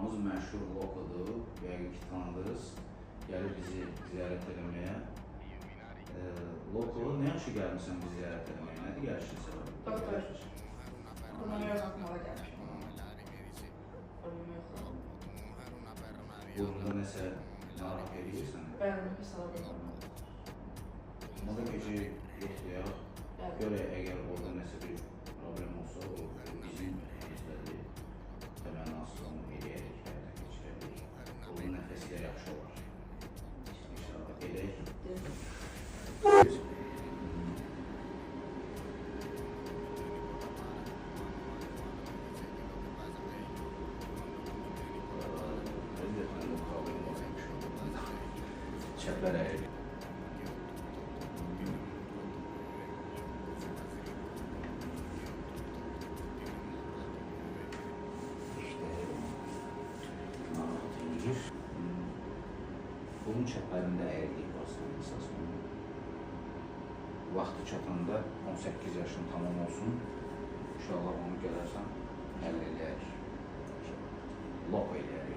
Binamız məşhur lokodur, yəqin ki tanıdınız. Gəlir bizi ziyarət eləməyə. Loko, nə yaxşı gəlmişsən bizi ziyarət eləməyə? Nədir gəlişin səbəbi? Doktor, buna görə baxmağa gəlmişəm. Burada nəsə narahat edirsən? Bəli, nəfəs ala bilmirəm. Onda gecə yoxdur ya. Görə əgər orada nəsə bir problem olsa, o bizim bizləri təmənnasız onu eləyərək, həyata keçirərək. Onun nəfəsilə yaxşı olar. İnşallah edək. Çəpər əyir. Bunun çəpərində əyirlik var sənin əsasında. Vaxtı çatanda 18 yaşın tamam olsun. İnşallah onu gələrsən, həll eləyək. Lok eləyək.